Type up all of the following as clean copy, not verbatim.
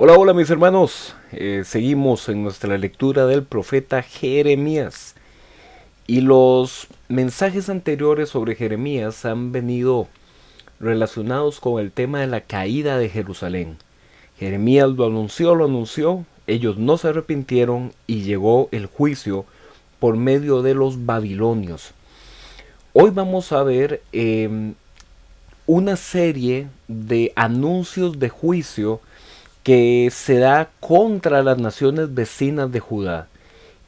Hola, hola mis hermanos. Seguimos en nuestra lectura del profeta Jeremías. Y los mensajes anteriores sobre Jeremías han venido relacionados con el tema de la caída de Jerusalén. Jeremías lo anunció, ellos no se arrepintieron y llegó el juicio por medio de los babilonios. Hoy vamos a ver una serie de anuncios de juicio que se da contra las naciones vecinas de Judá,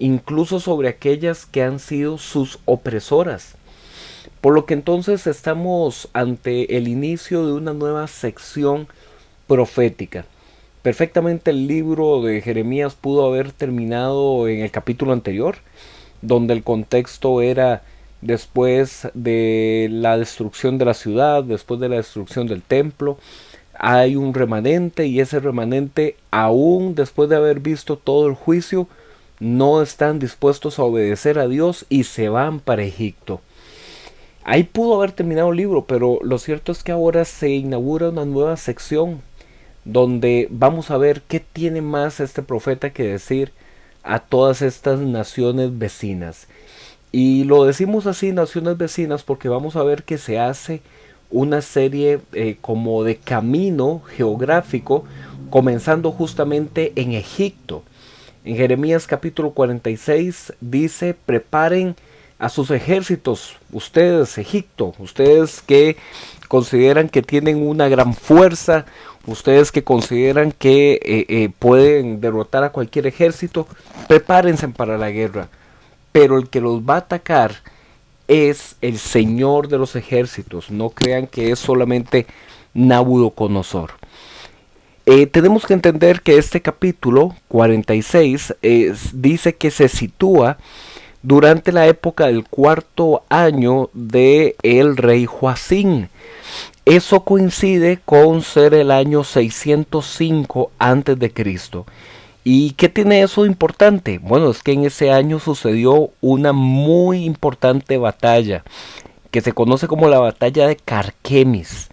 incluso sobre aquellas que han sido sus opresoras. Por lo que entonces estamos ante el inicio de una nueva sección profética. Perfectamente el libro de Jeremías pudo haber terminado en el capítulo anterior, donde el contexto era después de la destrucción de la ciudad, después de la destrucción del templo. Hay un remanente y ese remanente, aún después de haber visto todo el juicio, no están dispuestos a obedecer a Dios y se van para Egipto. Ahí pudo haber terminado el libro, pero lo cierto es que ahora se inaugura una nueva sección donde vamos a ver qué tiene más este profeta que decir a todas estas naciones vecinas. Y lo decimos así, naciones vecinas, porque vamos a ver que se hace una serie como de camino geográfico, comenzando justamente en Egipto. En Jeremías capítulo 46 dice: preparen a sus ejércitos, ustedes Egipto, ustedes que consideran que tienen una gran fuerza, ustedes que consideran que pueden derrotar a cualquier ejército, prepárense para la guerra. Pero el que los va a atacar es el Señor de los ejércitos. No crean que es solamente Nabucodonosor. Tenemos que entender que este capítulo 46 dice que se sitúa durante la época del cuarto año de el rey Joacim. Eso coincide con ser el año 605 a.C. ¿Y qué tiene eso de importante? Bueno, es que en ese año sucedió una muy importante batalla que se conoce como la batalla de Carquemis.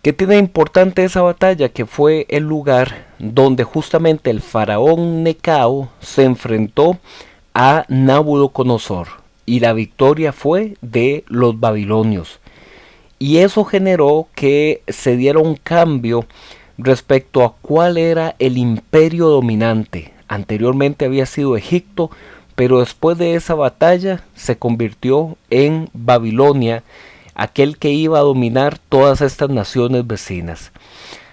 ¿Qué tiene de importante esa batalla? Que fue el lugar donde justamente el faraón Necao se enfrentó a Nabucodonosor y la victoria fue de los babilonios. Y eso generó que se diera un cambio respecto a cuál era el imperio dominante. Anteriormente había sido Egipto, pero después de esa batalla se convirtió en Babilonia, aquel que iba a dominar todas estas naciones vecinas.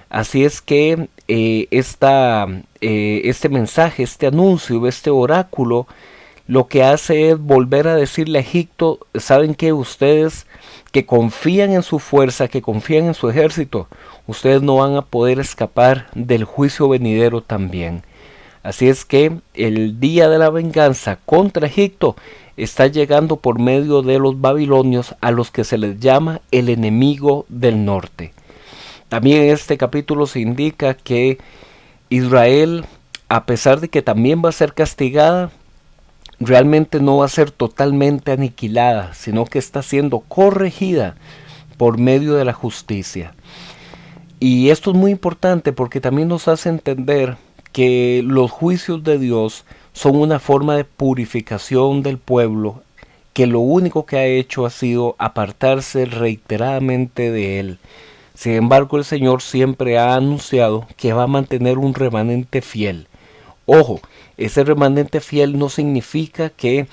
Así es que este mensaje, este anuncio, este oráculo, lo que hace es volver a decirle a Egipto: ¿saben qué? Ustedes que confían en su fuerza, que confían en su ejército, ustedes no van a poder escapar del juicio venidero también. Así es que el día de la venganza contra Egipto está llegando por medio de los babilonios, a los que se les llama el enemigo del norte. También en este capítulo se indica que Israel, a pesar de que también va a ser castigada, realmente no va a ser totalmente aniquilada, sino que está siendo corregida por medio de la justicia. Y esto es muy importante porque también nos hace entender que los juicios de Dios son una forma de purificación del pueblo, que lo único que ha hecho ha sido apartarse reiteradamente de él. Sin embargo, el Señor siempre ha anunciado que va a mantener un remanente fiel. Ojo, ese remanente fiel no significa que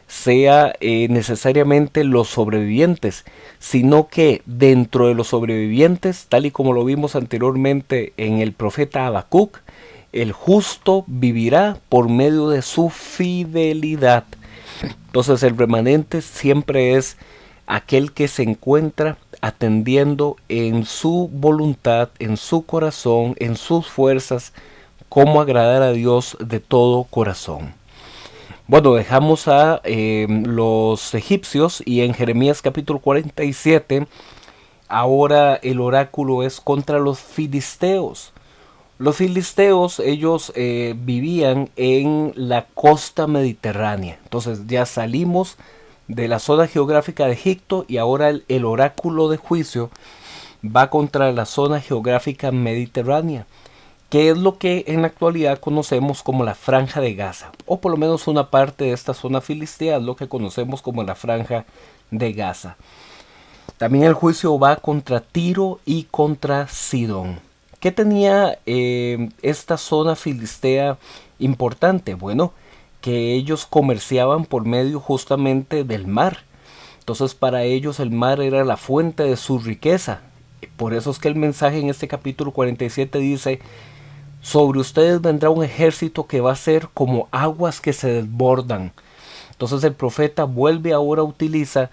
sea necesariamente los sobrevivientes, sino que dentro de los sobrevivientes, tal y como lo vimos anteriormente en el profeta Habacuc, el justo vivirá por medio de su fidelidad. Entonces el remanente siempre es aquel que se encuentra atendiendo en su voluntad, en su corazón, en sus fuerzas, cómo agradar a Dios de todo corazón. Bueno, dejamos a los egipcios y en Jeremías capítulo 47, ahora el oráculo es contra los filisteos. Los filisteos, ellos vivían en la costa mediterránea. Entonces ya salimos de la zona geográfica de Egipto y ahora el oráculo de juicio va contra la zona geográfica mediterránea. que es lo que en la actualidad conocemos como la Franja de Gaza, o por lo menos una parte de esta zona filistea es lo que conocemos como la Franja de Gaza. También el juicio va contra Tiro y contra Sidón. ¿Qué tenía esta zona filistea importante? Bueno, que ellos comerciaban por medio justamente del mar. Entonces para ellos el mar era la fuente de su riqueza. Por eso es que el mensaje en este capítulo 47 dice: sobre ustedes vendrá un ejército que va a ser como aguas que se desbordan. Entonces el profeta vuelve ahora, utiliza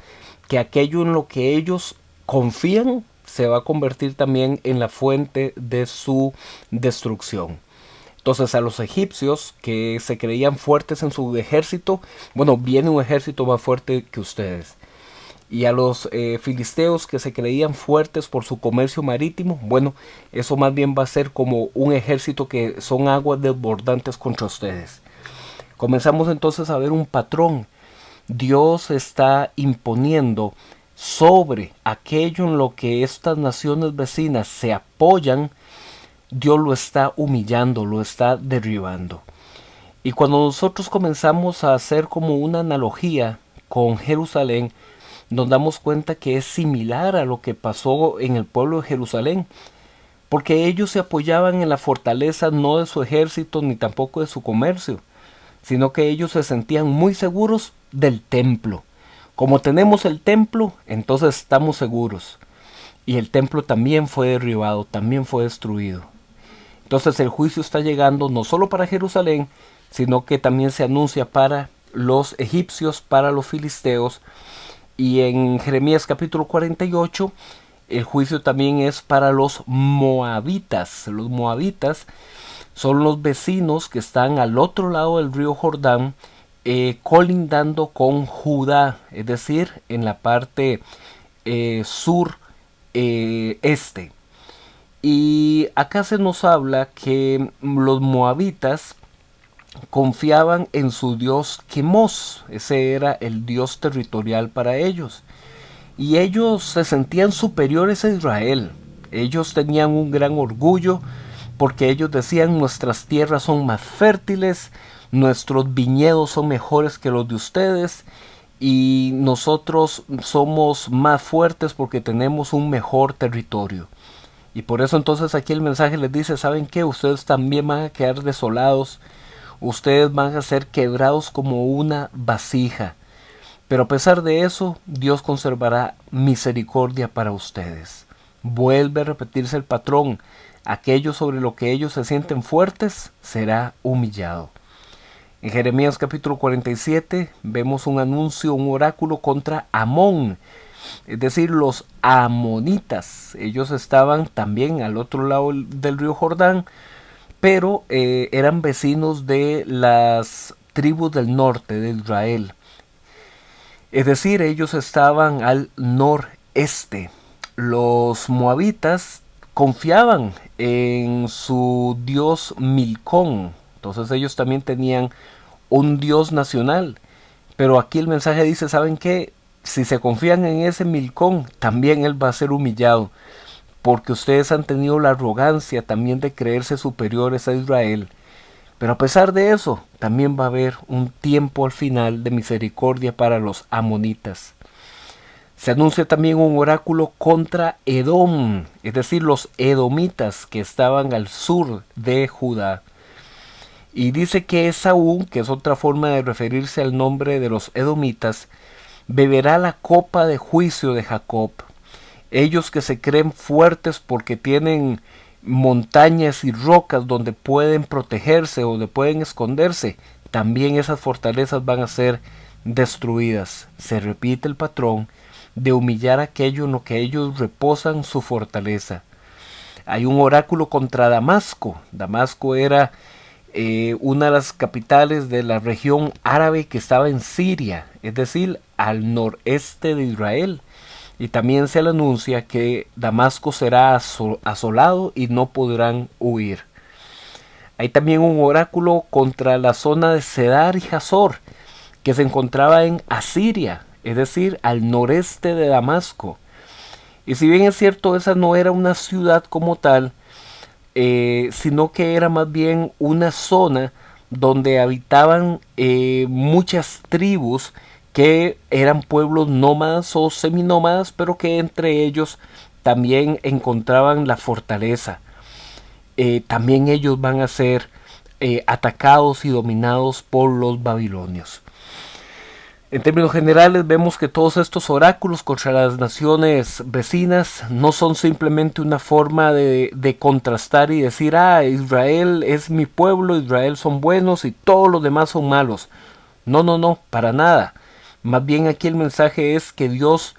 que aquello en lo que ellos confían se va a convertir también en la fuente de su destrucción. Entonces a los egipcios que se creían fuertes en su ejército, bueno, viene un ejército más fuerte que ustedes. Y a los filisteos que se creían fuertes por su comercio marítimo, bueno, eso más bien va a ser como un ejército que son aguas desbordantes contra ustedes. Comenzamos entonces a ver un patrón. Dios está imponiendo sobre aquello en lo que estas naciones vecinas se apoyan. Dios lo está humillando, lo está derribando. Y cuando nosotros comenzamos a hacer como una analogía con Jerusalén, nos damos cuenta que es similar a lo que pasó en el pueblo de Jerusalén, porque ellos se apoyaban en la fortaleza no de su ejército ni tampoco de su comercio, sino que ellos se sentían muy seguros del templo. Como tenemos el templo, entonces estamos seguros. Y el templo también fue derribado, también fue destruido. Entonces el juicio está llegando no solo para Jerusalén, sino que también se anuncia para los egipcios, para los filisteos. Y en Jeremías capítulo 48, el juicio también es para los moabitas. Los moabitas son los vecinos que están al otro lado del río Jordán, colindando con Judá, es decir, en la parte sur este. Y acá se nos habla que los moabitas confiaban en su dios Quemos, ese era el dios territorial para ellos. Y ellos se sentían superiores a Israel. Ellos tenían un gran orgullo porque ellos decían: nuestras tierras son más fértiles, nuestros viñedos son mejores que los de ustedes y nosotros somos más fuertes porque tenemos un mejor territorio. Y por eso entonces aquí el mensaje les dice: ¿saben qué? Ustedes también van a quedar desolados, ustedes van a ser quebrados como una vasija. Pero a pesar de eso, Dios conservará misericordia para ustedes. Vuelve a repetirse el patrón: aquello sobre lo que ellos se sienten fuertes será humillado. En Jeremías capítulo 47 vemos un anuncio, un oráculo contra Amón, es decir, los amonitas. Ellos estaban también al otro lado del río Jordán, pero eran vecinos de las tribus del norte de Israel. Es decir, ellos estaban al noreste. Los moabitas confiaban en su dios Milcón. Entonces ellos también tenían un dios nacional. Pero aquí el mensaje dice: ¿saben qué? Si se confían en ese Milcón, también él va a ser humillado. Porque ustedes han tenido la arrogancia también de creerse superiores a Israel. Pero a pesar de eso, también va a haber un tiempo al final de misericordia para los amonitas. Se anuncia también un oráculo contra Edom, es decir, los edomitas que estaban al sur de Judá. Y dice que Esaú, que es otra forma de referirse al nombre de los edomitas, beberá la copa de juicio de Jacob. Ellos que se creen fuertes porque tienen montañas y rocas donde pueden protegerse o donde pueden esconderse, también esas fortalezas van a ser destruidas. Se repite el patrón de humillar aquello en lo que ellos reposan su fortaleza. Hay un oráculo contra Damasco. Damasco era una de las capitales de la región árabe que estaba en Siria, es decir, al noreste de Israel. Y también se le anuncia que Damasco será asolado y no podrán huir. Hay también un oráculo contra la zona de Cedar y Hazor, que se encontraba en Asiria, es decir, al noreste de Damasco. Y si bien es cierto, esa no era una ciudad como tal, sino que era más bien una zona donde habitaban muchas tribus que eran pueblos nómadas o seminómadas, pero que entre ellos también encontraban la fortaleza. También ellos van a ser atacados y dominados por los babilonios. En términos generales vemos que todos estos oráculos contra las naciones vecinas no son simplemente una forma de contrastar y decir, Israel es mi pueblo, Israel son buenos y todos los demás son malos. No, no, no, para nada. Más bien aquí el mensaje es que Dios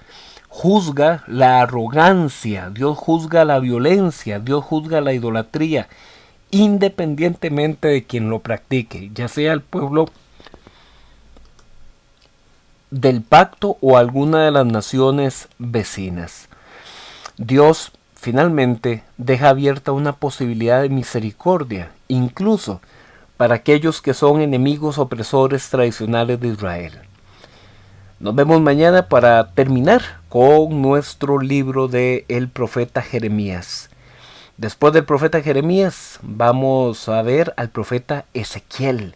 juzga la arrogancia, Dios juzga la violencia, Dios juzga la idolatría, independientemente de quien lo practique, ya sea el pueblo del pacto o alguna de las naciones vecinas. Dios finalmente deja abierta una posibilidad de misericordia, incluso para aquellos que son enemigos opresores tradicionales de Israel. Nos vemos mañana para terminar con nuestro libro de el profeta Jeremías. Después del profeta Jeremías vamos a ver al profeta Ezequiel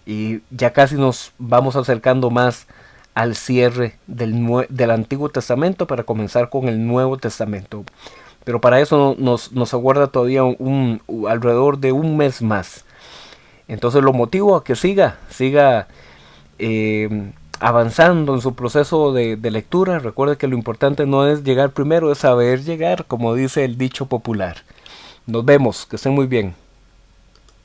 y ya casi nos vamos acercando más al cierre del Antiguo Testamento para comenzar con el Nuevo Testamento. Pero para eso nos aguarda todavía alrededor de un mes más. Entonces lo motivo a que siga avanzando en su proceso de lectura. Recuerde que lo importante no es llegar primero, es saber llegar, como dice el dicho popular. Nos vemos, que estén muy bien.